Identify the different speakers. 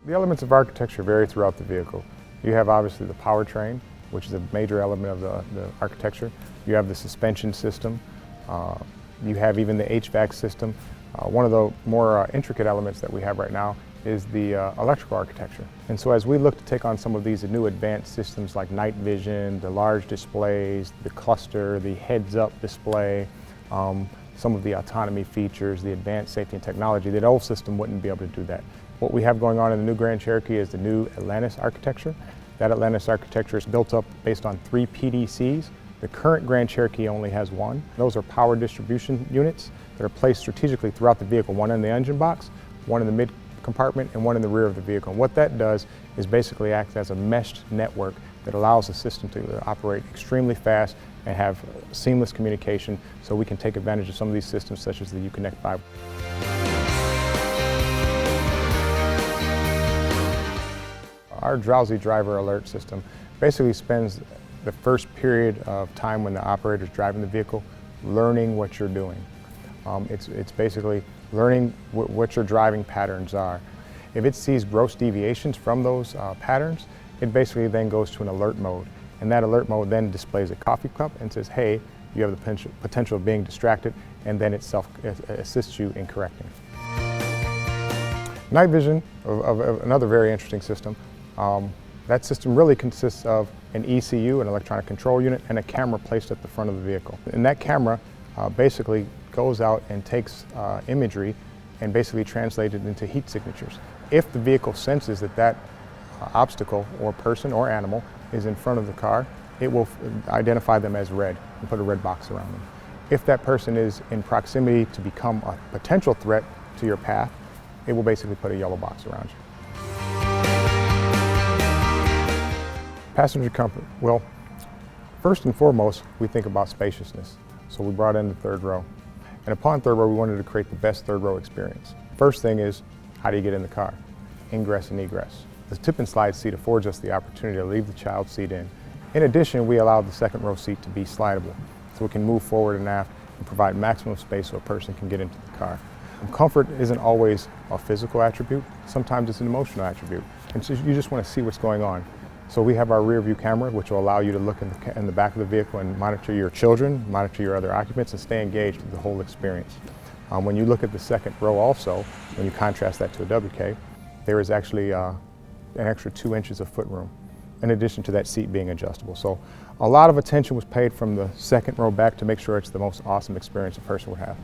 Speaker 1: The elements of architecture vary throughout the vehicle. You have obviously the powertrain, which is a major element of the architecture. You have the suspension system. You have even the HVAC system. One of the more intricate elements that we have right now is the electrical architecture. And so as we look to take on some of these new advanced systems like night vision, the large displays, the cluster, the heads-up display, some of the autonomy features, the advanced safety and technology, that old system wouldn't be able to do that. What we have going on in the new Grand Cherokee is the new Atlantis architecture. That Atlantis architecture is built up based on 3 PDCs. The current Grand Cherokee only has 1. Those are power distribution units that are placed strategically throughout the vehicle, one in the engine box, one in the mid compartment, and one in the rear of the vehicle. And what that does is basically act as a meshed network that allows the system to operate extremely fast and have seamless communication, so we can take advantage of some of these systems such as the Uconnect 5. Our drowsy driver alert system basically spends the first period of time when the operator is driving the vehicle learning what you're doing. It's basically learning what your driving patterns are. If it sees gross deviations from those patterns, it basically then goes to an alert mode. And that alert mode then displays a coffee cup and says, hey, you have the potential of being distracted, and then it assists you in correcting. Night vision, of another very interesting system. That system really consists of an ECU, an electronic control unit, and a camera placed at the front of the vehicle. And that camera basically goes out and takes imagery and basically translates it into heat signatures. If the vehicle senses that obstacle or person or animal is in front of the car, it will identify them as red and put a red box around them. If that person is in proximity to become a potential threat to your path, it will basically put a yellow box around you. Passenger comfort. Well, first and foremost, we think about spaciousness. So we brought in the third row. And upon third row, we wanted to create the best third row experience. First thing is, how do you get in the car? Ingress and egress. The tip and slide seat affords us the opportunity to leave the child seat in. In addition, we allow the second row seat to be slidable, so it can move forward and aft and provide maximum space so a person can get into the car. And comfort isn't always a physical attribute, sometimes it's an emotional attribute. And so you just want to see what's going on. So we have our rear view camera, which will allow you to look in the back of the vehicle and monitor your children, monitor your other occupants, and stay engaged with the whole experience. When you look at the second row also, when you contrast that to a WK, there is actually an extra 2 inches of foot room, in addition to that seat being adjustable. So a lot of attention was paid from the second row back to make sure it's the most awesome experience a person would have.